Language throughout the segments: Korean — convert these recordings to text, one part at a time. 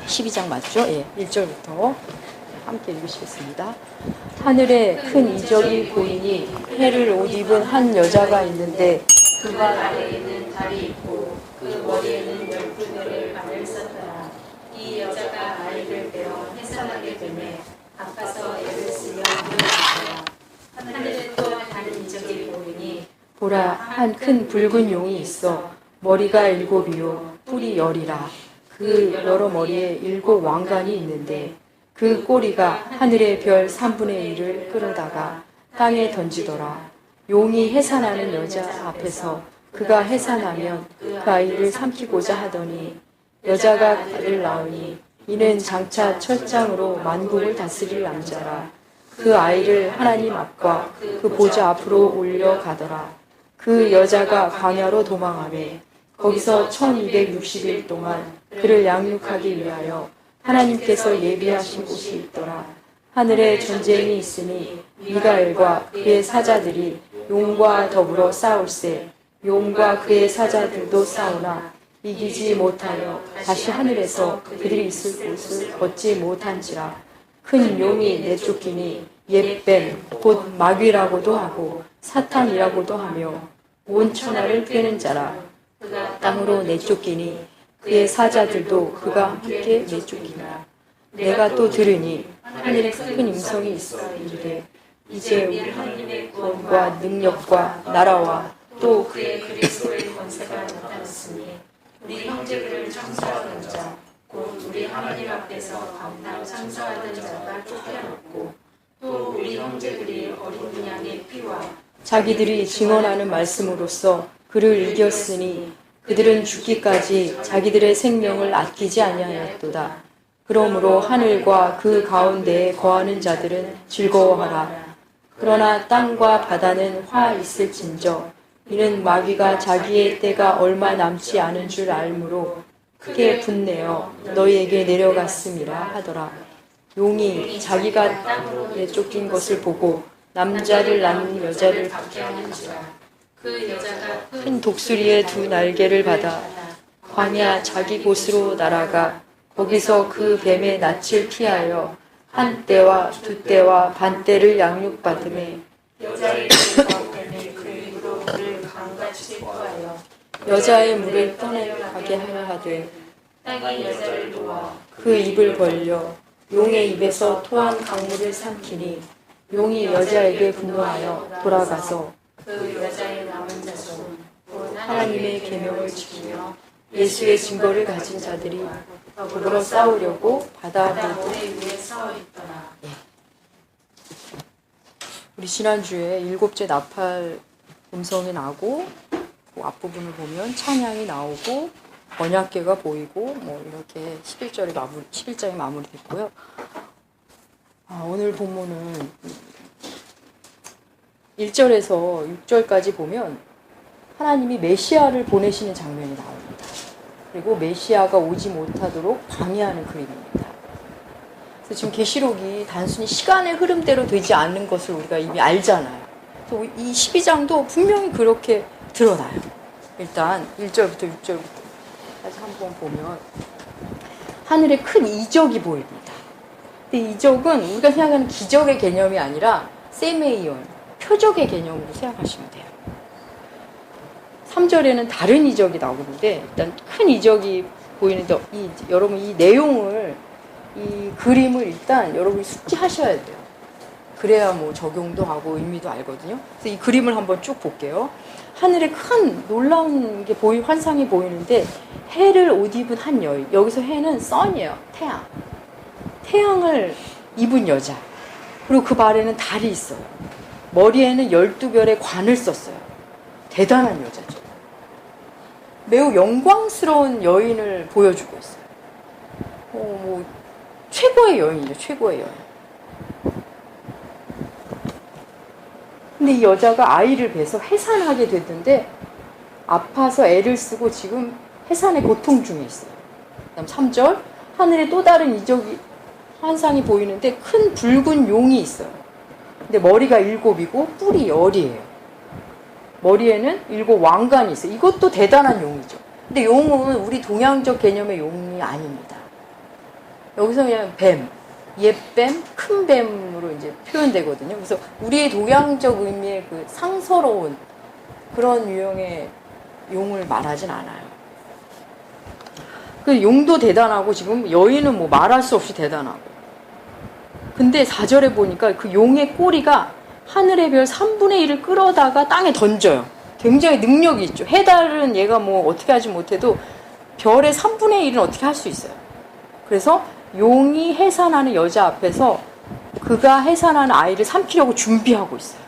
12장 맞죠? 예, 1절부터 함께 읽으시겠습니다. 하늘에 큰 이적이 보이니 해를 옷 입은 한 여자가 있는데 그 발 아래에는 달이 있고 그 머리에는 12개의 바늘 썼더라. 이 여자가 아이를 베어 해산하게 되매 아파서 애를 쓰며 누웠더라. 하늘에 또 다른 이적이 보이니 보라, 한 큰 붉은 용이 있어 머리가 7이요 뿔이 10이라. 그 여러 머리에 7 왕관이 있는데 그 꼬리가 하늘의 별 3분의 1을 끌어다가 땅에 던지더라. 용이 해산하는 여자 앞에서 그가 해산하면 그 아이를 삼키고자 하더니 여자가 아이를 낳으니 이는 장차 철장으로 만국을 다스릴 남자라. 그 아이를 하나님 앞과 그 보좌 앞으로 올려가더라. 그 여자가 광야로 도망하매 거기서 1260일 동안 그를 양육하기 위하여 하나님께서 예비하신 곳이 있더라. 하늘에 전쟁이 있으니 미가엘과 그의 사자들이 용과 더불어 싸울세. 용과 그의 사자들도 싸우나 이기지 못하여 다시 하늘에서 그들이 있을 곳을 얻지 못한지라. 큰 용이 내쫓기니 옛뱀 곧 마귀라고도 하고 사탄이라고도 하며 온 천하를 꿰는 자라. 그가 땅으로 내쫓기니 그의 사자들도 그가 함께 내쫓기니라. 내가 또 들으니 하늘에 큰 음성이 있어 이르되 이제 우리 하나님의 구원과 능력과 나라와 또 그의 그리스도의 권세가 나타났으니 우리 형제들을 청소하던 자 곧 우리 하나님 앞에서 감당 창조하던 자가 쫓겨났고 또 우리 형제들이 어린 양의 피와 자기들이 증언하는 말씀으로써 그를 이겼으니 그들은 죽기까지 자기들의 생명을 아끼지 아니하였도다. 그러므로 하늘과 그 가운데에 거하는 자들은 즐거워하라. 그러나 땅과 바다는 화 있을진저 이는 마귀가 자기의 때가 얼마 남지 않은 줄 알므로 크게 분내어 너희에게 내려갔음이라 하더라. 용이 자기가 땅으로 내쫓긴 것을 보고 남자를 낳는 여자를 박해하는지라. 그 여자가 큰 독수리의 2 날개를 받아 광야 자기 곳으로 날아가 거기서 그 뱀의 낯을 피하여 한 때와 2 때와 반 때를 양육받음에 여자의 물과 뱀의 그 입으로 물을 강같이 포하여 여자의 물을 떠내가게 하려 하되 땅이 여자를 놓아 그 입을 벌려 용의 입에서 토한 강물을 삼키니 용이 여자에게 분노하여 돌아가서 그 여자의 남은 자손 곧 하나님의 계명을 지키며 예수의 증거를 가진 자들이 더불어 싸우려고 바다 모래 위에 싸워 있더라. 예. 우리 지난주에 7째 나팔 음성이 나고 그 앞부분을 보면 찬양이 나오고 언약궤가 보이고 뭐 이렇게 11장이 마무리됐고요. 오늘 본문은 1절에서 6절까지 보면 하나님이 메시아를 보내시는 장면이 나옵니다. 그리고 메시아가 오지 못하도록 방해하는 그림입니다. 그래서 지금 계시록이 단순히 시간의 흐름대로 되지 않는 것을 우리가 이미 알잖아요. 그래서 이 12장도 분명히 그렇게 드러나요. 일단 1절부터 6절부터 다시 한번 보면 하늘에 큰 이적이 보입니다. 근데 이적은 우리가 생각하는 기적의 개념이 아니라 세메이온, 표적의 개념으로 생각하시면 돼요. 3절에는 다른 이적이 나오는데 일단 큰 이적이 보이는데 여러분 이 내용을 이 그림을 일단 여러분이 숙지하셔야 돼요. 그래야 뭐 적용도 하고 의미도 알거든요. 그래서 이 그림을 한번 쭉 볼게요. 하늘에 큰 놀라운 게 환상이 보이는데 해를 옷 입은 한 여인. 여기서 해는 선이에요. 태양. 태양을 입은 여자. 그리고 그 발에는 달이 있어요. 머리에는 12별의 관을 썼어요. 대단한 여자죠. 매우 영광스러운 여인을 보여주고 있어요. 최고의 여인이죠. 최고의 여인. 근데 이 여자가 아이를 뵈서 해산하게 됐는데 아파서 애를 쓰고 지금 해산의 고통 중에 있어요. 그다음 3절 하늘에 또 다른 이적이 환상이 보이는데 큰 붉은 용이 있어요. 근데 머리가 7이고 뿔이 10이에요. 머리에는 7 왕관이 있어요. 이것도 대단한 용이죠. 근데 용은 우리 동양적 개념의 용이 아닙니다. 여기서 그냥 뱀, 옛뱀, 큰 뱀으로 이제 표현되거든요. 그래서 우리의 동양적 의미의 그 상서로운 그런 유형의 용을 말하진 않아요. 그 용도 대단하고 지금 여인은 뭐 말할 수 없이 대단하고. 근데 4절에 보니까 그 용의 꼬리가 하늘의 별 3분의 1을 끌어다가 땅에 던져요. 굉장히 능력이 있죠. 해달은 얘가 뭐 어떻게 하지 못해도 별의 3분의 1은 어떻게 할 수 있어요. 그래서 용이 해산하는 여자 앞에서 그가 해산하는 아이를 삼키려고 준비하고 있어요.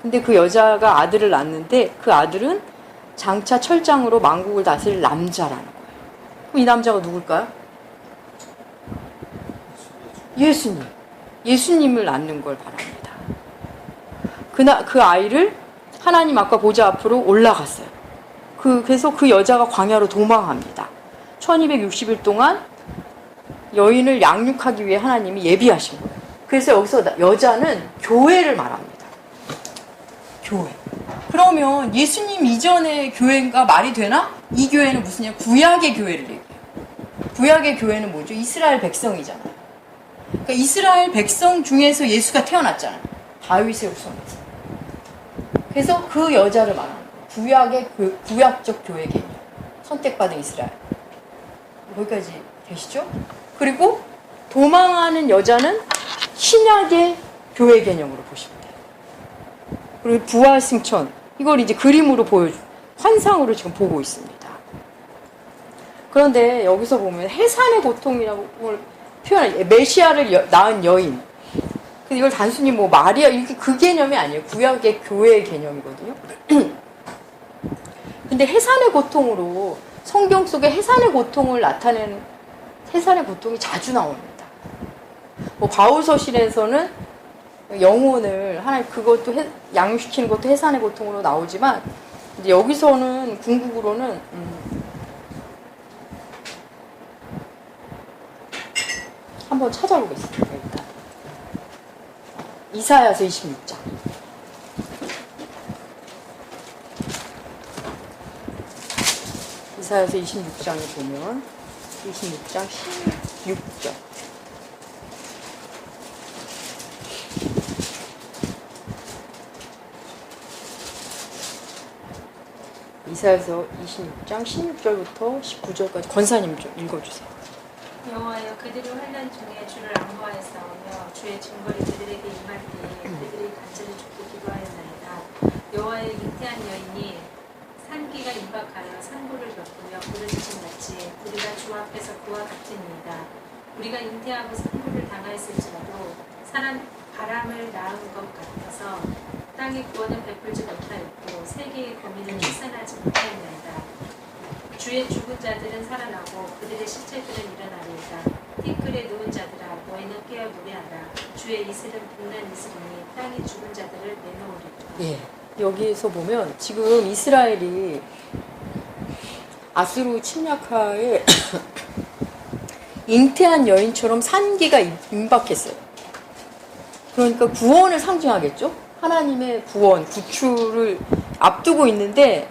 근데 그 여자가 아들을 낳는데 그 아들은 장차 철장으로 만국을 다스릴 남자라는 거예요. 그럼 이 남자가 누굴까요? 예수님. 예수님을 낳는 걸 바랍니다. 그 아이를 하나님 아까 보좌 앞으로 올라갔어요. 그래서 그 여자가 광야로 도망합니다. 1260일 동안 여인을 양육하기 위해 하나님이 예비하신 거예요. 그래서 여기서 여자는 교회를 말합니다. 교회. 그러면 예수님 이전의 교회가 말이 되나? 이 교회는 무슨 구약의 교회를 얘기해요. 구약의 교회는 뭐죠? 이스라엘 백성이잖아요. 그러니까 이스라엘 백성 중에서 예수가 태어났잖아요. 다윗의 후손에서. 그래서 그 여자를 말하는 거예요. 구약적 교회 개념. 선택받은 이스라엘. 거기까지 되시죠? 그리고 도망하는 여자는 신약의 교회 개념으로 보시면 돼요. 그리고 부활 승천. 이걸 이제 그림으로 환상으로 지금 보고 있습니다. 그런데 여기서 보면 해산의 고통이라고 표현해요. 메시아를 낳은 여인. 근데 이걸 단순히 뭐 마리아 이렇게 그 개념이 아니에요. 구약의 교회의 개념이거든요. 근데 해산의 고통으로 성경 속에 해산의 고통을 나타내는 해산의 고통이 자주 나옵니다. 뭐 바울서신에서는 영혼을 하나님 그것도 양육시키는 것도 해산의 고통으로 나오지만 이제 여기서는 궁극으로는 한번 찾아보겠습니다. 일단 이사야서 26장. 이사야서 26장에 보면 26장 16절. 이사야서 26장 16절부터 19절까지 권사님 좀 읽어주세요. 여호와여 그들이 환난 중에 주를 안보하여 싸우며 주의 증거를 그들에게 임할 때에 그들이 간절히 죽게 기도하였나이다. 여호와의 잉태한 여인이 산기가 임박하여 산고를 겪으며 부르짖음 같이 우리가 주 앞에서 그와 같으니이다. 우리가 잉태하고 산고를 당하였을지라도 사람 바람을 낳은 것 같아서 땅의 구원을 베풀지 못하였고 세계의 거민을 출산하지 못하였나이다. 주의 죽은 자들은 살아나고 그들의 시체들은 일어나리이다. 티끌에 누운 자들아 너희는 깨어 노래하라. 주의 이슬은 빛난 이슬이니 땅이 죽은 자들을 내놓으리라. 예. 여기에서 보면 지금 이스라엘이 아수르 침략하에 잉태한 여인처럼 산기가 임박했어요. 그러니까 구원을 상징하겠죠? 하나님의 구원, 구출을 앞두고 있는데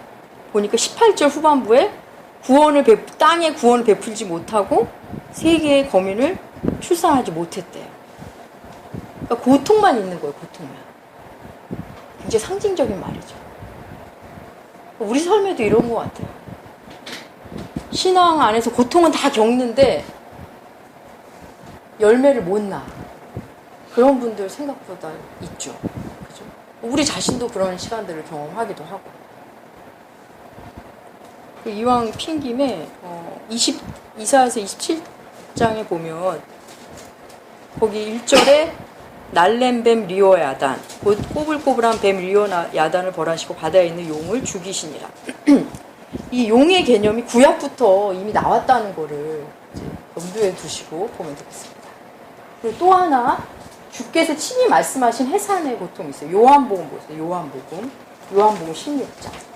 보니까 18절 후반부에 땅에 구원을 베풀지 못하고 세계의 거민을 출산하지 못했대요. 그러니까 고통만 있는 거예요, 고통만. 굉장히 상징적인 말이죠. 우리 삶에도 이런 것 같아요. 신앙 안에서 고통은 다 겪는데 열매를 못 낳아. 그런 분들 생각보다 있죠. 그죠? 우리 자신도 그런 시간들을 경험하기도 하고. 이왕 핀 김에 이사야서 27장에 보면 거기 1절에 날렘뱀 리오 야단 곧 꼬불꼬불한 뱀 리오 야단을 벌하시고 바다에 있는 용을 죽이시니라. 이 용의 개념이 구약부터 이미 나왔다는 거를 이제 염두에 두시고 보면 되겠습니다. 그리고 또 하나 주께서 친히 말씀하신 해산의 고통이 있어요. 요한복음 보세요. 요한복음 16장.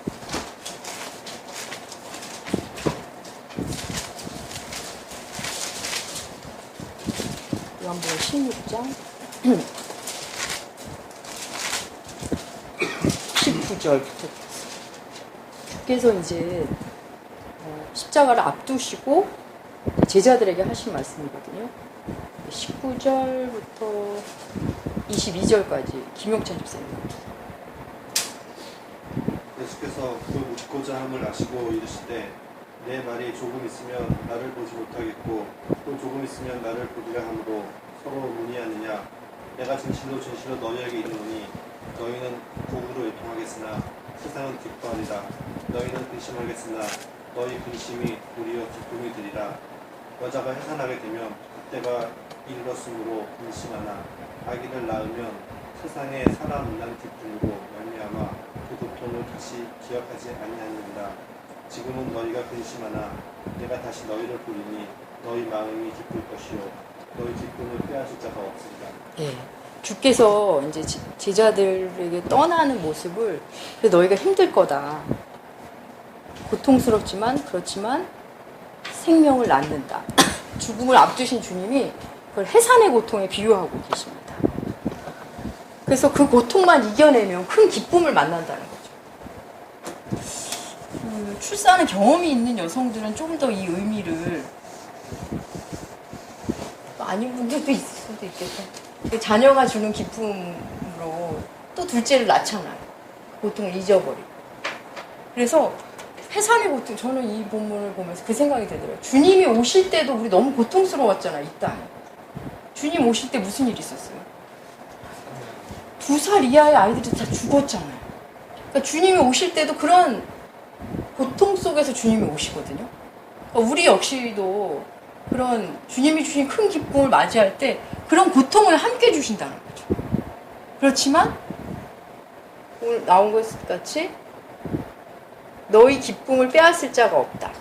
요한복음 16장 19절부터 주께서 이제 십자가를 앞두시고 제자들에게 하신 말씀이거든요. 19절부터 22절까지 김용찬 집사님. 예수께서 그 묻고자 함을 아시고 이르시되 내 말이 조금 있으면 나를 보지 못하겠고 또 조금 있으면 나를 보리라 하므로 서로 문의하느냐. 내가 진실로 진실로 너희에게 이르노니 너희는 복으로 요통하겠으나 세상은 기뻐하리라. 너희는 근심하겠으나 너희 근심이 도리어 기쁨이 되리라. 여자가 해산하게 되면 그때가 이르렀으므로 근심하나 아기를 낳으면 세상에 사람 난 기쁨으로 말미암아 그 고통을 다시 기억하지 아니하느니라. 지금은 너희가 근심하나 내가 다시 너희를 보리니 너희 마음이 기쁠 것이요 너희 기쁨을 빼앗을 자가 없으리라. 예. 주께서 이제 제자들에게 떠나는 모습을 그래서 너희가 힘들 거다. 고통스럽지만 그렇지만 생명을 낳는다. 죽음을 앞두신 주님이 그걸 해산의 고통에 비유하고 계십니다. 그래서 그 고통만 이겨내면 큰 기쁨을 만난다는 거죠. 출산의 경험이 있는 여성들은 좀 더 이 의미를 아닌 분들도 있을 수도 있겠다. 자녀가 주는 기쁨으로 또 둘째를 낳잖아요. 고통을 잊어버리고. 그래서 해산의 고통, 저는 이 본문을 보면서 그 생각이 들더라고요. 주님이 오실 때도 우리 너무 고통스러웠잖아요, 이 땅에. 주님 오실 때 무슨 일이 있었어요? 2살 이하의 아이들이 다 죽었잖아요. 그러니까 주님이 오실 때도 그런 고통 속에서 주님이 오시거든요. 그러니까 우리 역시도 그런 주님이 주신 큰 기쁨을 맞이할 때 그런 고통을 함께 주신다는 거죠. 그렇지만 오늘 나온 것 같이 너희 기쁨을 빼앗을 자가 없다.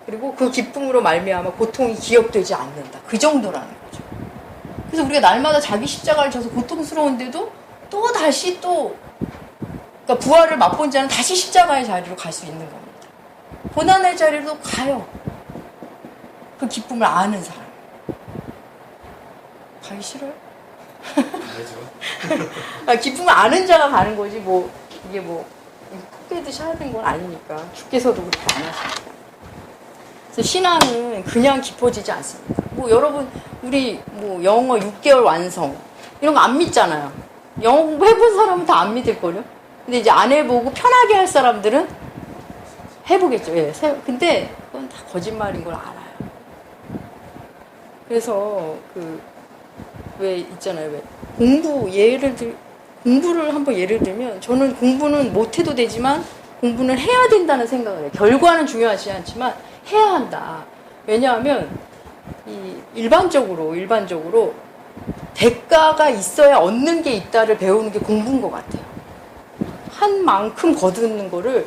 그리고 그 기쁨으로 말미암아 고통이 기억되지 않는다. 그 정도라는 거죠. 그래서 우리가 날마다 자기 십자가를 져서 고통스러운데도 또 다시 그러니까 부활을 맛본 자는 다시 십자가의 자리로 갈 수 있는 겁니다. 고난의 자리로 가요. 그 기쁨을 아는 사람. 가기 싫어요? 알죠. 기쁨을 아는 자가 가는 거지 이게 콧대듯이 하는 건 아니니까 주께서도 그렇게 안 하십니다. 그래서 신앙은 그냥 깊어지지 않습니다. 여러분 우리 영어 6개월 완성 이런 거 안 믿잖아요. 영어 공부해본 사람은 다 안 믿을걸요? 근데 이제 안 해보고 편하게 할 사람들은 해보겠죠. 예. 근데 그건 다 거짓말인 걸 알아요. 그래서 왜 있잖아요. 왜 공부를 한번 예를 들면 저는 공부는 못해도 되지만 공부는 해야 된다는 생각을 해요. 결과는 중요하지 않지만 해야 한다. 왜냐하면 일반적으로 대가가 있어야 얻는 게 있다를 배우는 게 공부인 것 같아요. 한 만큼 거두는 거를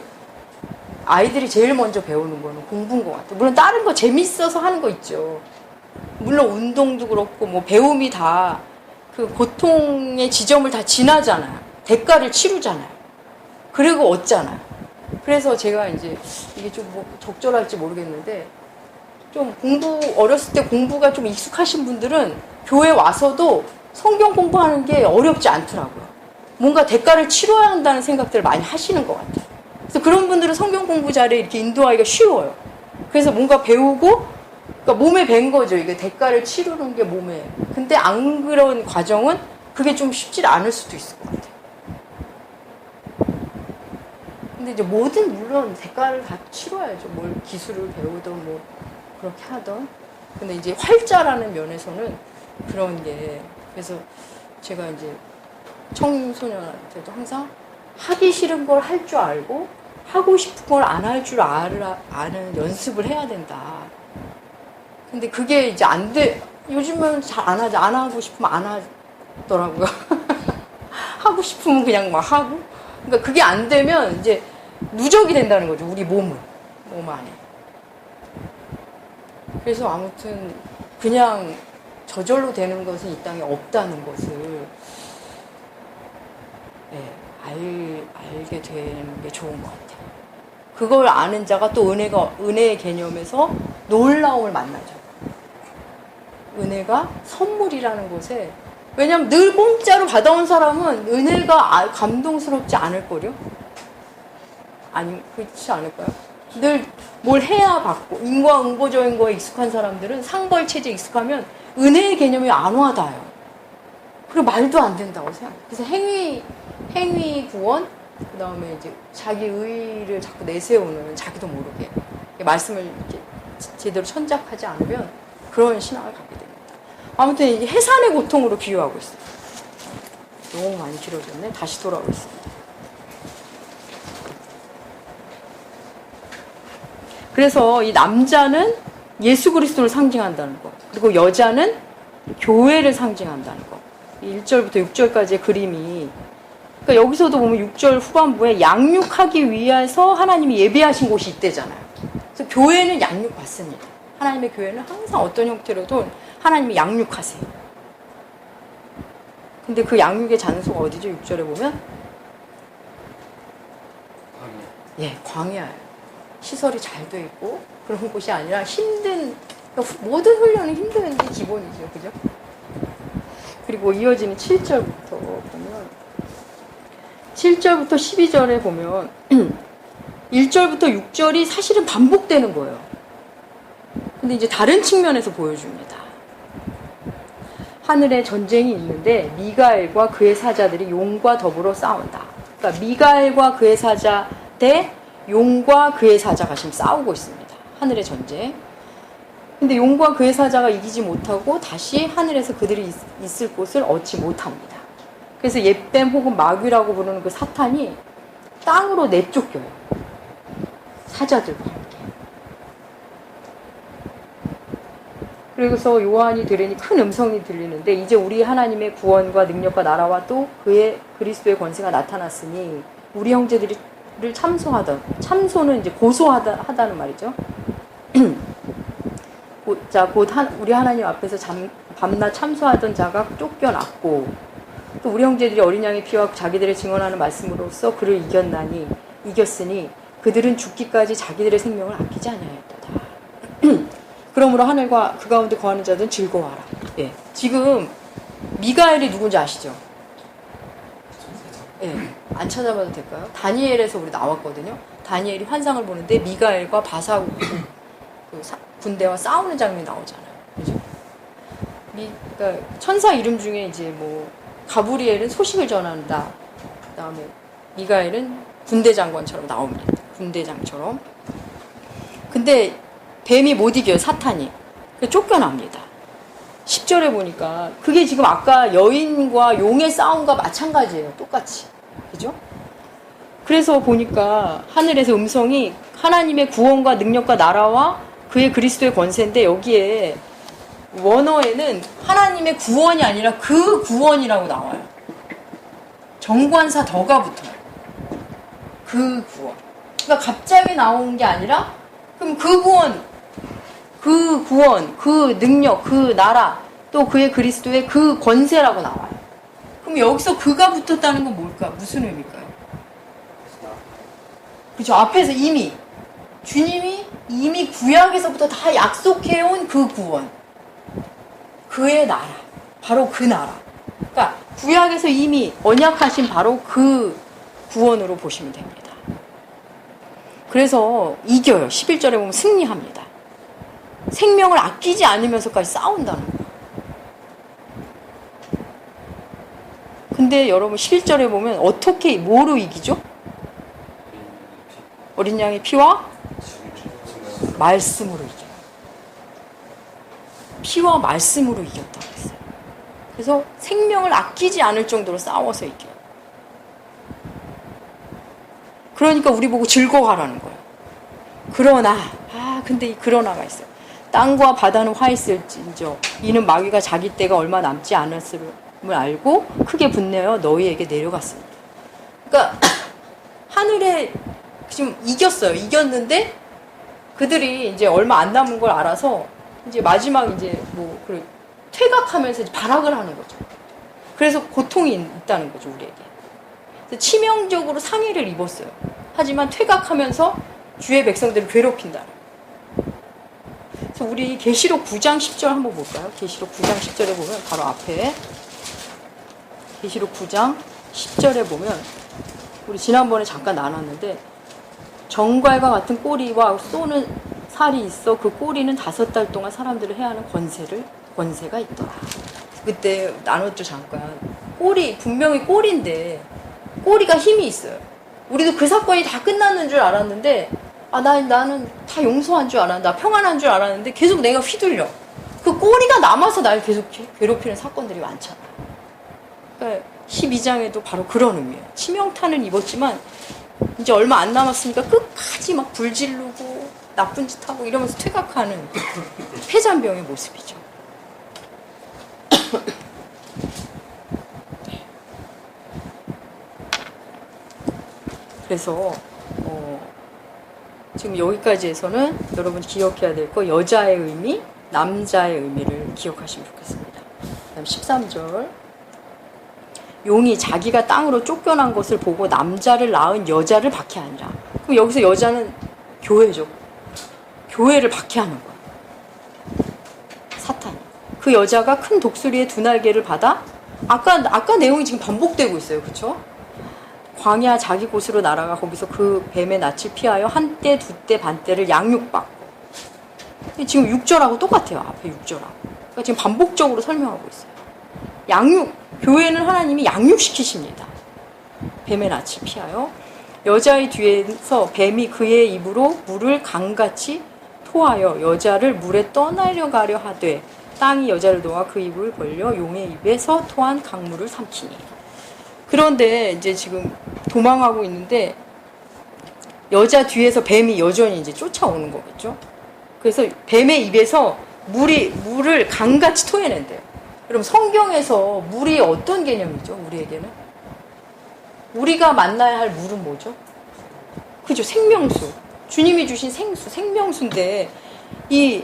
아이들이 제일 먼저 배우는 거는 공부인 것 같아요. 물론 다른 거 재밌어서 하는 거 있죠. 물론 운동도 그렇고 배움이 다 그 고통의 지점을 다 지나잖아요. 대가를 치르잖아요. 그리고 얻잖아요. 그래서 제가 이제 이게 좀 적절할지 모르겠는데 좀 어렸을 때 공부가 좀 익숙하신 분들은 교회 와서도 성경 공부하는 게 어렵지 않더라고요. 뭔가 대가를 치러야 한다는 생각들을 많이 하시는 것 같아요. 그래서 그런 분들은 성경 공부 자리에 이렇게 인도하기가 쉬워요. 그래서 뭔가 배우고 그러니까 몸에 밴 거죠. 이게 대가를 치르는 게 몸에. 근데 안 그런 과정은 그게 좀 쉽지 않을 수도 있을 것 같아요. 근데 이제 물론 대가를 다 치러야죠. 뭘 기술을 배우든 그렇게 하던. 근데 이제 활자라는 면에서는 그런 게 그래서 제가 이제 청소년한테도 항상 하기 싫은 걸 할 줄 알고 하고 싶은 걸 안 할 줄 아는 연습을 해야 된다. 근데 그게 이제 안 돼. 요즘은 잘 안 하지. 안 하고 싶으면 안 하더라고요. 하고 싶으면 그냥 막 하고. 그러니까 그게 안 되면 이제 누적이 된다는 거죠. 우리 몸 안에. 그래서 아무튼 그냥 저절로 되는 것은 이 땅에 없다는 것을 알게 되는 게 좋은 것 같아요. 그걸 아는 자가 또 은혜의 개념에서 놀라움을 만나죠. 은혜가 선물이라는 것에 왜냐면 늘 공짜로 받아온 사람은 은혜가 감동스럽지 않을걸요? 아니 그렇지 않을까요? 늘 뭘 해야 받고, 인과응보적인 거에 익숙한 사람들은 상벌체제에 익숙하면 은혜의 개념이 안 와닿아요. 그리고 말도 안 된다고 생각해요. 그래서 행위 구원, 그 다음에 이제 자기 의의를 자꾸 내세우는, 자기도 모르게 말씀을 이렇게 제대로 천작하지 않으면 그런 신앙을 갖게 됩니다. 아무튼 이게 해산의 고통으로 비유하고 있어요. 너무 많이 길어졌네. 다시 돌아오겠습니다. 그래서 이 남자는 예수 그리스도를 상징한다는 거, 그리고 여자는 교회를 상징한다는 거. 1절부터 6절까지의 그림이, 그러니까 여기서도 보면 6절 후반부에 양육하기 위해서 하나님이 예비하신 곳이 있대잖아요. 그래서 교회는 양육받습니다. 하나님의 교회는 항상 어떤 형태로든 하나님이 양육하세요. 근데 그 양육의 장소가 어디죠? 6절에 보면 예, 광야예요. 시설이 잘 돼 있고 그런 곳이 아니라 힘든, 그러니까 모든 훈련은 힘든 게 기본이죠. 그죠? 그리고 이어지는 7절부터 보면 7절부터 12절에 보면 1절부터 6절이 사실은 반복되는 거예요. 근데 이제 다른 측면에서 보여줍니다. 하늘에 전쟁이 있는데 미가엘과 그의 사자들이 용과 더불어 싸운다. 그러니까 미가엘과 그의 사자 대 용과 그의 사자가 지금 싸우고 있습니다. 하늘의 전쟁. 근데 용과 그의 사자가 이기지 못하고 다시 하늘에서 그들이 있을 곳을 얻지 못합니다. 그래서 옛뱀 혹은 마귀라고 부르는 그 사탄이 땅으로 내쫓겨요. 사자들과 함께. 그래서 요한이 들으니 큰 음성이 들리는데 이제 우리 하나님의 구원과 능력과 나라와 또 그의 그리스도의 권세가 나타났으니 우리 형제들이 를 참소는 이제 고소하다는 말이죠. 우리 하나님 앞에서 밤낮 참소하던 자가 쫓겨났고 또 우리 형제들이 어린 양의 피와 자기들의 증언하는 말씀으로써 그를 이겼으니 그들은 죽기까지 자기들의 생명을 아끼지 아니하였도다. 그러므로 하늘과 그 가운데 거하는 자들은 즐거워하라. 예. 지금 미가엘이 누군지 아시죠? 예, 안 찾아봐도 될까요? 다니엘에서 우리 나왔거든요. 다니엘이 환상을 보는데 미가엘과 바사 군대와 싸우는 장면이 나오잖아요. 그죠? 그러니까 천사 이름 중에 이제 뭐 가브리엘은 소식을 전한다. 그다음에 미가엘은 군대 장관처럼 나옵니다. 군대장처럼. 근데 뱀이 못 이겨요. 사탄이. 그래서 쫓겨납니다. 10절에 보니까 그게 지금 아까 여인과 용의 싸움과 마찬가지예요. 똑같이. 그죠? 그래서 보니까 하늘에서 음성이 하나님의 구원과 능력과 나라와 그의 그리스도의 권세인데 여기에 원어에는 하나님의 구원이 아니라 그 구원이라고 나와요. 정관사 더가 붙어요. 그 구원. 그러니까 갑자기 나온 게 아니라 그럼 그 구원, 그 능력, 그 나라, 또 그의 그리스도의 그 권세라고 나와요. 그럼 여기서 그가 붙었다는 건 뭘까? 무슨 의미일까요? 그죠? 앞에서 주님이 이미 구약에서부터 다 약속해온 그 구원. 그의 나라. 바로 그 나라. 그러니까 구약에서 이미 언약하신 바로 그 구원으로 보시면 됩니다. 그래서 이겨요. 11절에 보면 승리합니다. 생명을 아끼지 않으면서까지 싸운다는 거예요. 근데 여러분 11절에 보면 어떻게 뭐로 이기죠? 어린 양의 피와 말씀으로 이겨요. 피와 말씀으로 이겼다고 했어요. 그래서 생명을 아끼지 않을 정도로 싸워서 이겨요. 그러니까 우리 보고 즐거워하라는 거예요. 근데 이 그러나가 있어요. 땅과 바다는 화했을진저 이는 마귀가 자기 때가 얼마 남지 않았음을 알고 크게 분내어 너희에게 내려갔습니다. 그러니까 하늘에 지금 이겼어요. 이겼는데 그들이 이제 얼마 안 남은 걸 알아서 이제 마지막 이제 퇴각하면서 이제 발악을 하는 거죠. 그래서 고통이 있다는 거죠, 우리에게. 그래서 치명적으로 상해를 입었어요. 하지만 퇴각하면서 주의 백성들을 괴롭힌다. 그래서 우리 계시록 9장 10절 한번 볼까요? 계시록 9장 10절에 보면 바로 앞에 계시록 9장 10절에 보면 우리 지난번에 잠깐 나눴는데 정갈과 같은 꼬리와 쏘는 살이 있어 그 꼬리는 5달 동안 사람들을 해하는 권세가 있더라. 그때 나눴죠 잠깐. 꼬리 분명히 꼬리인데 꼬리가 힘이 있어요. 우리도 그 사건이 다 끝났는 줄 알았는데 나는 다 용서한 줄 알았는데 나 평안한 줄 알았는데 계속 내가 휘둘려. 그 꼬리가 남아서 날 계속 괴롭히는 사건들이 많잖아. 그러니까 12장에도 바로 그런 의미예요. 치명타는 입었지만 이제 얼마 안 남았으니까 끝까지 막 불지르고 나쁜 짓 하고 이러면서 퇴각하는 폐잔병의 모습이죠. 그래서 지금 여기까지에서는 여러분 기억해야 될 거 여자의 의미, 남자의 의미를 기억하시면 좋겠습니다. 그다음 13절 용이 자기가 땅으로 쫓겨난 것을 보고 남자를 낳은 여자를 박해하니라. 그럼 여기서 여자는 교회죠. 교회를 박해하는 거야. 사탄이. 그 여자가 큰 독수리의 2날개를 받아 아까 내용이 지금 반복되고 있어요. 그렇죠? 광야 자기 곳으로 날아가 거기서 그 뱀의 낯을 피하여 한때, 2때, 반때를 양육받고. 지금 6절하고 똑같아요. 앞에 6절하고. 그러니까 지금 반복적으로 설명하고 있어요. 교회는 하나님이 양육시키십니다. 뱀의 낯을 피하여. 여자의 뒤에서 뱀이 그의 입으로 물을 강같이 토하여 여자를 물에 떠내려가려 하되 땅이 여자를 놓아 그 입을 벌려 용의 입에서 토한 강물을 삼키니. 그런데 이제 지금 도망하고 있는데 여자 뒤에서 뱀이 여전히 이제 쫓아오는 거겠죠. 그래서 뱀의 입에서 물을 강같이 토해낸대요. 여러분 성경에서 물이 어떤 개념이죠? 우리에게는 우리가 만나야 할 물은 뭐죠? 그죠? 생명수. 주님이 주신 생명수인데 이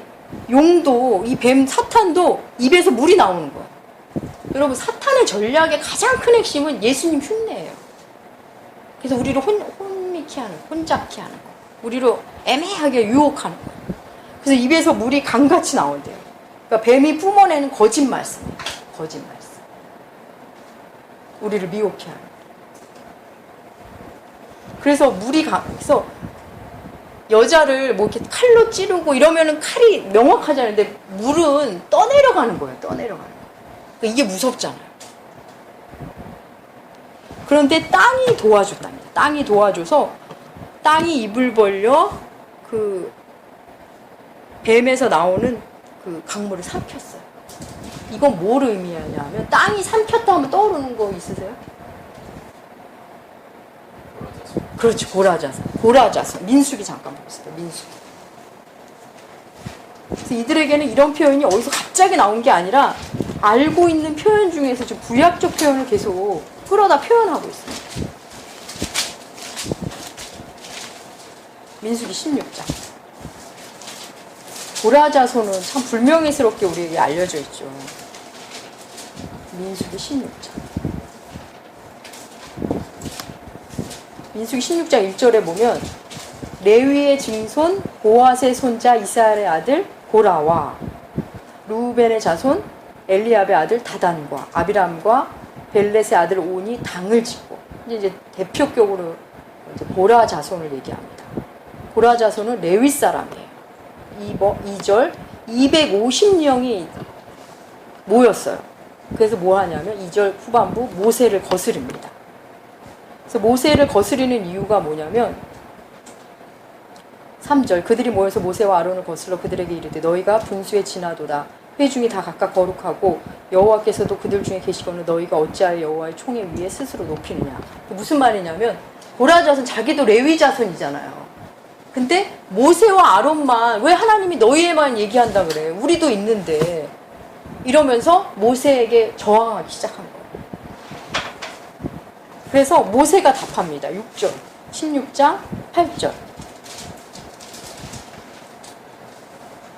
용도 이 뱀 사탄도 입에서 물이 나오는 거예요. 여러분 사탄의 전략의 가장 큰 핵심은 예수님 흉내예요. 그래서 우리를 혼잡케 하는 거. 우리로 애매하게 유혹하는 거. 그래서 입에서 물이 강같이 나온대요. 그러니까 뱀이 뿜어내는 거짓 말씀이에요. 거짓 말씀. 우리를 미혹해 하는 거. 그래서 그래서 여자를 뭐 이렇게 칼로 찌르고 이러면은 칼이 명확하잖아요. 근데 물은 떠내려가는 거예요. 떠내려가는 거. 그러니까 이게 무섭잖아요. 그런데 땅이 도와줬답니다. 땅이 도와줘서 땅이 입을 벌려 그 뱀에서 나오는 그 강물을 삼켰어요. 이건 뭘 의미하냐면 땅이 삼켰다 하면 떠오르는 거 있으세요? 그렇지, 고라자손. 민수기 잠깐 보겠습니다. 민수기. 그래서 이들에게는 이런 표현이 어디서 갑자기 나온 게 아니라 알고 있는 표현 중에서 좀 구약적 표현을 계속 끌어다 표현하고 있습니다. 민수기 16장. 고라자손은 참 불명예스럽게 우리에게 알려져 있죠. 민수기 16장. 민수기 16장 1절에 보면 레위의 증손 보앗의 손자 이스라엘의 아들 고라와 루벤의 자손 엘리압의 아들 다단과 아비람과 벨렛의 아들 온이 당을 짓고 이제 대표격으로 고라 자손을 얘기합니다. 고라 자손은 레위 사람이에요. 2절 250명이 모였어요. 그래서 뭐 하냐면 2절 후반부 모세를 거스릅니다. 그래서 모세를 거스르는 이유가 뭐냐면 3절 그들이 모여서 모세와 아론을 거슬러 그들에게 이르되 너희가 분수에 지나도다. 회중이 다 각각 거룩하고 여호와께서도 그들 중에 계시거늘 너희가 어찌하여 여호와의 총에 위에 스스로 높이느냐. 무슨 말이냐면 고라 자손 자기도 레위 자손이잖아요. 근데 모세와 아론만 왜 하나님이 너희에만 얘기한다 그래. 우리도 있는데 이러면서 모세에게 저항하기 시작한 거예요. 그래서 모세가 답합니다. 6절 16장 8절.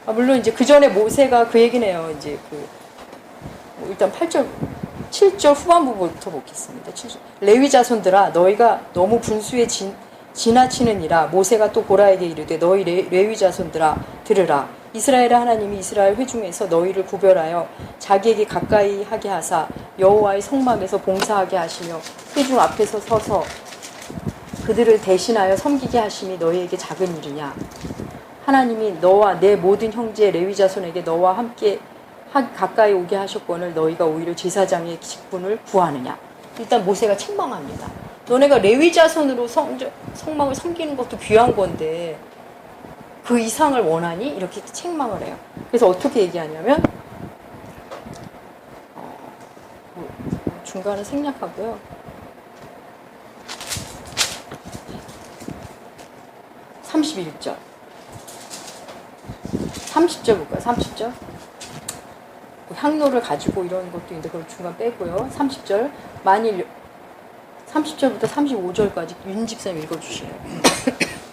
물론 이제 그 전에 모세가 그 얘기는 해요. 이제 일단 8절, 7절 후반부부터 보겠습니다. 7절. 레위 자손들아, 너희가 너무 분수에 지나치느니라. 모세가 또 고라에게 이르되 너희 레위 자손들아 들으라. 이스라엘의 하나님이 이스라엘 회중에서 너희를 구별하여 자기에게 가까이 하게 하사 여호와의 성막에서 봉사하게 하시며 회중 앞에서 서서 그들을 대신하여 섬기게 하심이 너희에게 작은 일이냐. 하나님이 너와 내 모든 형제 레위 자손에게 너와 함께 가까이 오게 하셨거늘 너희가 오히려 제사장의 직분을 구하느냐. 일단 모세가 책망합니다. 너네가 레위 자손으로 성막을 섬기는 것도 귀한 건데 그 이상을 원하니? 이렇게 책망을 해요. 그래서 어떻게 얘기하냐면 중간에 생략하고요. 31절 30절 볼까요? 30절 향로를 가지고 이런 것도 있는데 그걸 중간 빼고요. 30절 만일 30절부터 35절까지 윤 집사님 읽어주시래요.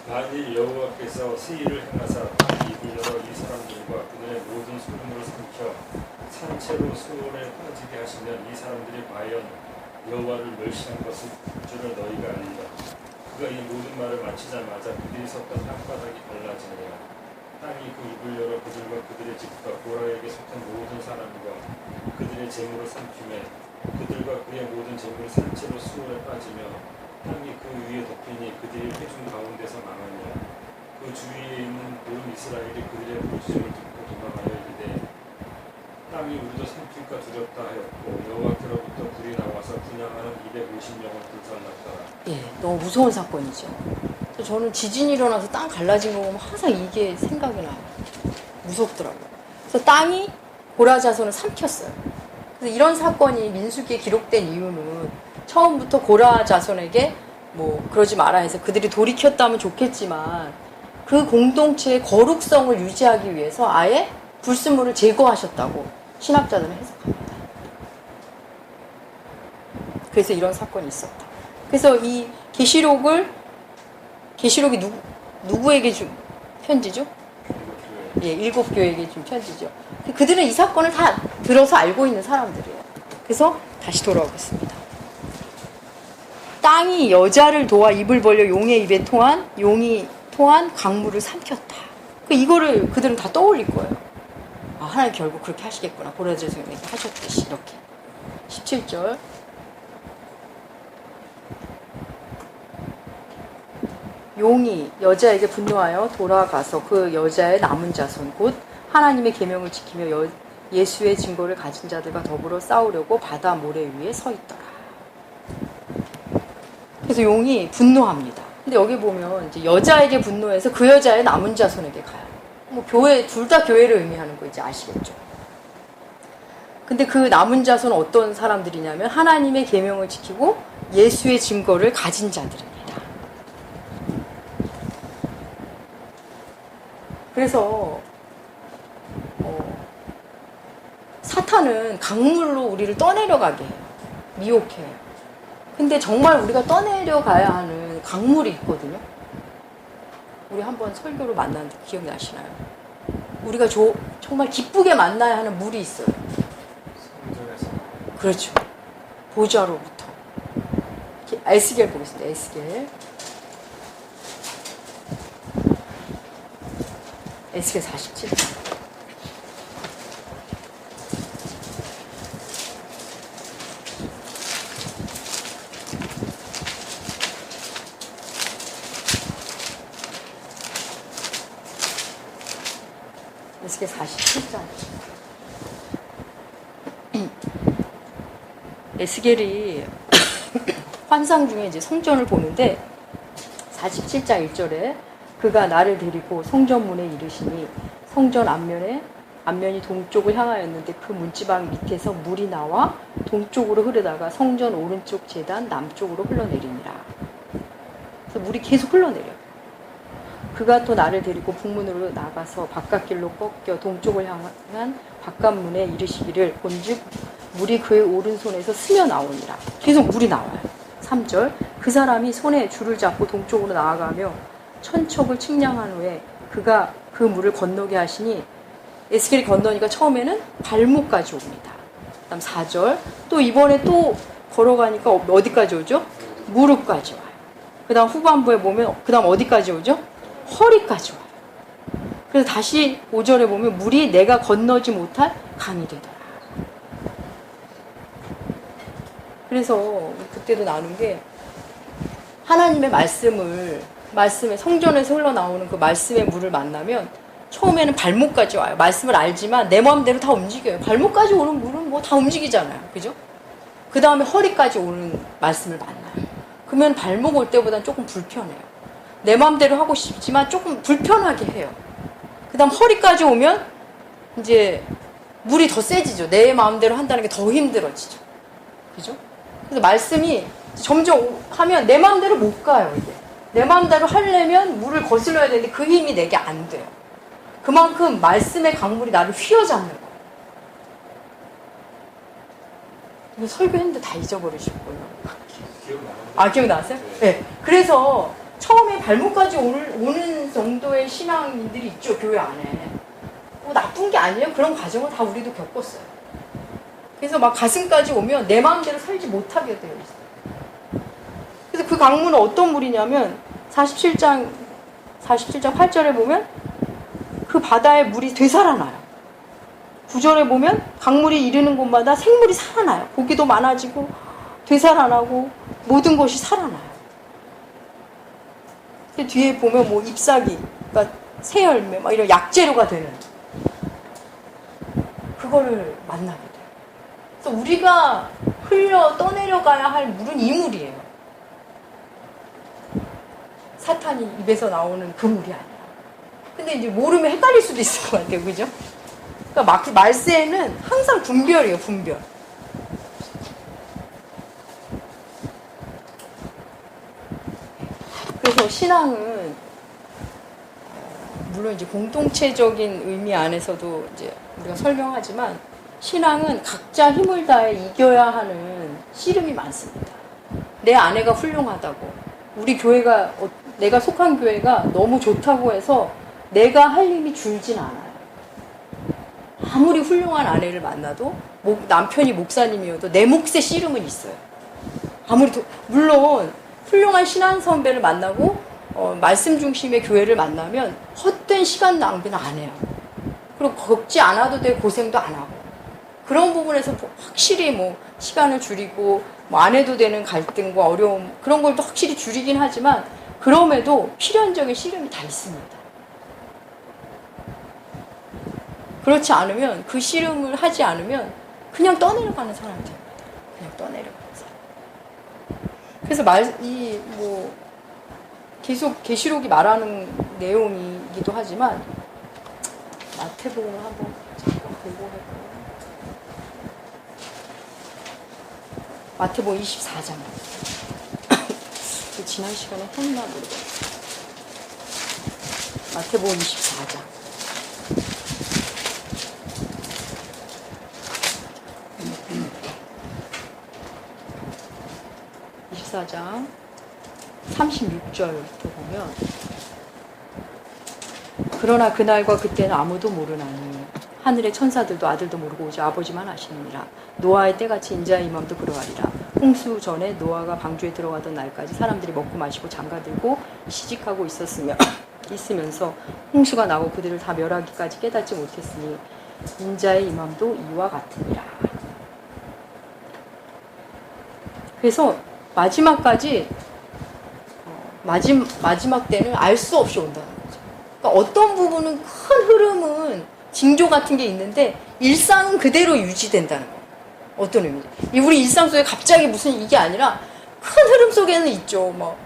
만일 여호와께서 세일을 행하사 입을 열어 이 사람들과 그들의 모든 소금으로 삼켜 산채로 수월에 빠지게 하시면 이 사람들이 과연 여호와를 멸시한 것을 줄을 너희가 알리라. 그가 이 모든 말을 마치자마자 그들이 섰던 땅바닥이 갈라지느니라. 땅이 그 입을 열어 그들과 그들의 집과 고라에게 속한 모든 사람과 그들의 재물을 삼키매 그들과 그의 모든 재물이 산채로 수월에 빠지며 땅이 그 위에 덮이니 그들이 회중 가운데서 망하니라. 그 주위에 있는 온 이스라엘이 그들의 부르짖음을 듣고 도망하여 이르되 땅이 우리도 삼킬까 두렵다 하였고 여호와께로부터 불이 나와서 분향하는 250명을 불살랐더라. 예, 너무 무서운 사건이죠. 저는 지진이 일어나서 땅 갈라진 거 보면 항상 이게 생각이 나요. 무섭더라고요. 그래서 땅이 고라 자손을 삼켰어요. 그래서 이런 사건이 민수기에 기록된 이유는 처음부터 고라 자손에게 뭐 그러지 마라 해서 그들이 돌이켰다면 좋겠지만 그 공동체의 거룩성을 유지하기 위해서 아예 불순물을 제거하셨다고 신학자들은 해석합니다. 그래서 이런 사건이 있었다. 그래서 이 계시록이 누구에게 준 편지죠? 예, 7교회에게 준 편지죠. 그들은 이 사건을 다 들어서 알고 있는 사람들이에요. 그래서 다시 돌아오겠습니다. 땅이 여자를 도와 입을 벌려 용의 입에 용이 토한 강물을 삼켰다. 이거를 그들은 다 떠올릴 거예요. 아, 하나님 결국 그렇게 하시겠구나. 고라 자손에게 하셨듯이 이렇게. 17절. 용이 여자에게 분노하여 돌아가서 그 여자의 남은 자손 곧 하나님의 계명을 지키며 예수의 증거를 가진 자들과 더불어 싸우려고 바다 모래 위에 서 있더라. 그래서 용이 분노합니다. 근데 여기 보면 이제 여자에게 분노해서 그 여자의 남은 자손에게 가요. 뭐 교회 둘 다 교회를 의미하는 거 이제 아시겠죠? 근데 그 남은 자손은 어떤 사람들이냐면 하나님의 계명을 지키고 예수의 증거를 가진 자들입니다. 그래서 사탄은 강물로 우리를 떠내려가게 해요. 미혹해요. 근데 정말 우리가 떠내려가야 하는 강물이 있거든요. 우리 한번 설교로 만난 적 기억나시나요? 우리가 정말 기쁘게 만나야 하는 물이 있어요. 그렇죠. 보좌로부터. 에스겔 보겠습니다. 에스겔 47장. 에스겔 47장. 에스겔이 환상 중에 이제 성전을 보는데 47장 1절에 그가 나를 데리고 성전문에 이르시니 성전 앞면이 동쪽을 향하였는데 그 문지방 밑에서 물이 나와 동쪽으로 흐르다가 성전 오른쪽 제단 남쪽으로 흘러내리니라. 그래서 물이 계속 흘러내려요. 그가 또 나를 데리고 북문으로 나가서 바깥길로 꺾여 동쪽을 향한 바깥문에 이르시기를 본즉 물이 그의 오른손에서 스며 나오니라. 계속 물이 나와요. 3절 그 사람이 손에 줄을 잡고 동쪽으로 나아가며 천척을 측량한 후에 그가 그 물을 건너게 하시니 에스겔이 건너니까 처음에는 발목까지 옵니다. 그 다음 4절 또 이번에 또 걸어가니까 어디까지 오죠? 무릎까지 와요. 그 다음 후반부에 보면 그 다음 어디까지 오죠? 허리까지 와요. 그래서 다시 5절에 보면 물이 내가 건너지 못할 강이 되더라. 그래서 그때도 나눈 게 하나님의 말씀의 성전에서 흘러나오는 그 말씀의 물을 만나면 처음에는 발목까지 와요. 말씀을 알지만 내 마음대로 다 움직여요. 발목까지 오는 물은 뭐 다 움직이잖아요. 그죠? 그 다음에 허리까지 오는 말씀을 만나요. 그러면 발목 올 때보다는 조금 불편해요. 내 마음대로 하고 싶지만 조금 불편하게 해요. 그 다음 허리까지 오면 이제 물이 더 세지죠. 내 마음대로 한다는 게 더 힘들어지죠. 그죠? 그래서 말씀이 점점 하면 내 마음대로 못 가요, 이게. 내 마음대로 하려면 물을 거슬러야 되는데 그 힘이 내게 안 돼요. 그만큼 말씀의 강물이 나를 휘어잡는 거예요. 이거 설교했는데 다 잊어버리셨고요. 기억나요? 기억나세요? 네. 그래서 처음에 발목까지 오는 정도의 신앙인들이 있죠, 교회 안에. 뭐 나쁜 게 아니에요. 그런 과정을 다 우리도 겪었어요. 그래서 막 가슴까지 오면 내 마음대로 살지 못하게 되어 있어요. 그래서 그 강물은 어떤 물이냐면 47장 8절에 보면 그 바다의 물이 되살아나요. 9절에 보면 강물이 이르는 곳마다 생물이 살아나요. 고기도 많아지고 되살아나고 모든 것이 살아나요. 그 뒤에 보면 뭐 잎사귀, 그러니까 새열매, 막 이런 약재료가 되는 그거를 만나게 돼요. 그래서 우리가 떠내려가야 할 물은 이 물이에요. 사탄이 입에서 나오는 그 물이 아니라. 근데 이제 모르면 헷갈릴 수도 있을 것 같아요. 그죠? 그러니까 말세에는 항상 분별이에요, 분별. 그래서 신앙은 물론 이제 공동체적인 의미 안에서도 이제 우리가 설명하지만 신앙은 각자 힘을 다해 이겨야 하는 씨름이 많습니다. 내 아내가 훌륭하다고, 우리 교회가 내가 속한 교회가 너무 좋다고 해서 내가 할 힘이 줄진 않아요. 아무리 훌륭한 아내를 만나도 남편이 목사님이어도 내 몫의 씨름은 있어요. 물론 훌륭한 신앙 선배를 만나고 말씀 중심의 교회를 만나면 헛된 시간 낭비는 안 해요. 그리고 걷지 않아도 될 고생도 안 하고 그런 부분에서 확실히 뭐 시간을 줄이고 뭐 안 해도 되는 갈등과 어려움 그런 걸 또 확실히 줄이긴 하지만 그럼에도 필연적인 씨름이 다 있습니다. 그렇지 않으면 그 씨름을 하지 않으면 그냥 떠내려가는 사람이 됩니다. 그냥 떠내려가는 사람. 그래서 계속 계시록이 말하는 내용이기도 하지만 마태복음을 한번 잠깐 보고 할까요? 마태복음 24장. 지난 시간에 했나 모르겠어요. 마태복음 24장. 장 36절부터 보면 그러나 그날과 그때는 아무도 모르나니 하늘의 천사들도 아들도 모르고 오직 아버지만 아시느니라. 노아의 때같이 인자의 임함도 그러하리라. 홍수 전에 노아가 방주에 들어가던 날까지 사람들이 먹고 마시고 장가들고 시집하고 있으면서 홍수가 나고 그들을 다 멸하기까지 깨닫지 못했으니 인자의 임함도 이와 같으니라. 그래서 마지막까지 마지막 때는 알 수 없이 온다는 거죠. 그러니까 어떤 부분은 큰 흐름은 징조 같은 게 있는데 일상은 그대로 유지된다는 거예요. 어떤 의미죠? 우리 일상 속에 갑자기 무슨 이게 아니라 큰 흐름 속에는 있죠. 뭐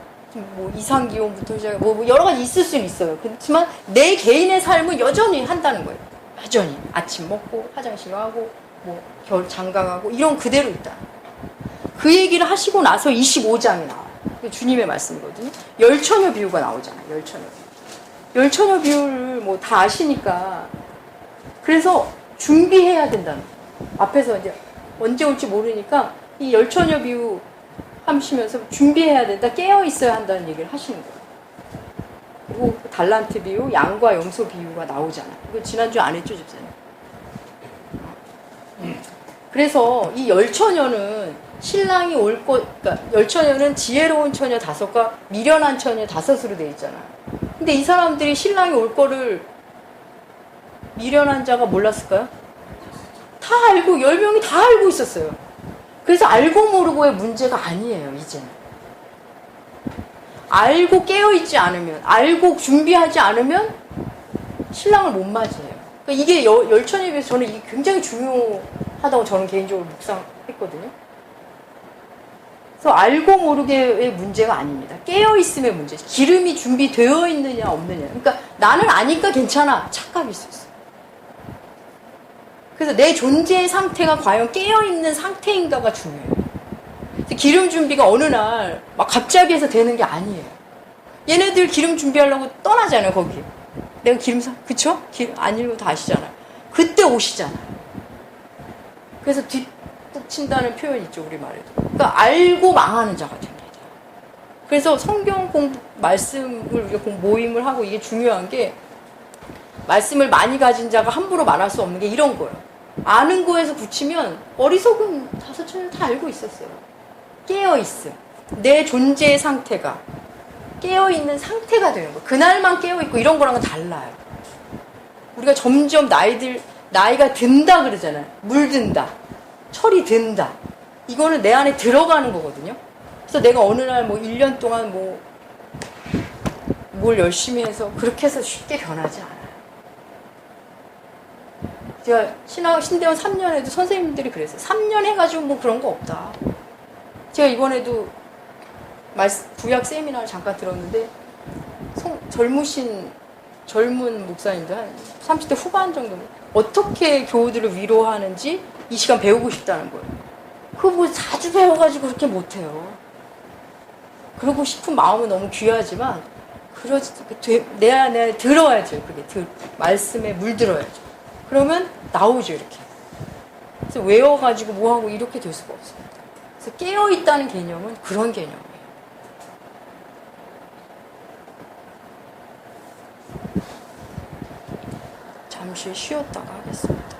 이상 기온부터 시작해 뭐 여러 가지 있을 수는 있어요. 그렇지만 내 개인의 삶은 여전히 한다는 거예요. 여전히 아침 먹고 화장실 가고 뭐 겨울 장가가고 이런 그대로 있다. 그 얘기를 하시고 나서 25장이 나와요. 주님의 말씀이거든요. 열처녀 비유가 나오잖아요. 열처녀 비유를 뭐 다 아시니까 그래서 준비해야 된다는 거예요. 앞에서 이제 언제 올지 모르니까 이 열처녀 비유 하시면서 준비해야 된다, 깨어 있어야 한다는 얘기를 하시는 거예요. 그리고 달란트 비유, 양과 염소 비유가 나오잖아요. 이거 지난주에 안 했죠, 집사님? 그래서 이 열처녀는 신랑이 그러니까 열처녀는 지혜로운 처녀 5과 미련한 처녀 5으로 되어 있잖아요. 근데 이 사람들이 신랑이 올 거를 미련한 자가 몰랐을까요? 다 알고 10명이 다 알고 있었어요. 그래서 알고 모르고의 문제가 아니에요, 이제는. 알고 깨어있지 않으면, 알고 준비하지 않으면 신랑을 못 맞이해요. 그러니까 이게 열천에 비해서 저는 이게 굉장히 중요하다고 저는 개인적으로 묵상했거든요. 그래서 알고 모르게의 문제가 아닙니다. 깨어있음의 문제. 기름이 준비되어 있느냐 없느냐. 그러니까 나는 아니까 괜찮아. 착각일 수 있어요. 그래서 내 존재의 상태가 과연 깨어있는 상태인가가 중요해요. 기름 준비가 어느 날 막 갑자기 해서 되는 게 아니에요. 얘네들 기름 준비하려고 떠나잖아요, 거기. 내가 그쵸? 안 읽어도 다 아시잖아요. 그때 오시잖아요. 그래서 뒷북 친다는 표현이 있죠, 우리 말에도. 그러니까 알고 망하는 자가 됩니다. 그래서 성경 공부, 말씀을 우리가 모임을 하고 이게 중요한 게 말씀을 많이 가진 자가 함부로 말할 수 없는 게 이런 거예요. 아는 거에서 붙이면 어리석은 5천년 다 알고 있었어요. 깨어있음. 내 존재의 상태가 깨어있는 상태가 되는 거예요. 그날만 깨어있고 이런 거랑은 달라요. 우리가 점점 나이가 든다 그러잖아요. 물든다. 철이 든다. 이거는 내 안에 들어가는 거거든요. 그래서 내가 어느 날 1년 동안 뭘 열심히 해서 그렇게 해서 쉽게 변하지 않아요. 제가 신대원 3년에도 선생님들이 그랬어요. 3년 해가지고 그런 거 없다. 제가 이번에도 구약 세미나를 잠깐 들었는데 젊은 목사님들 한 30대 후반 정도 어떻게 교우들을 위로하는지 이 시간 배우고 싶다는 거예요. 그거 자주 배워가지고 그렇게 못해요. 그러고 싶은 마음은 너무 귀하지만 내 안에 들어야죠. 그게 말씀에 물들어야죠. 그러면 나오죠, 이렇게. 그래서 외워가지고 뭐하고 이렇게 될 수가 없습니다. 그래서 깨어있다는 개념은 그런 개념이에요. 잠시 쉬었다가 하겠습니다.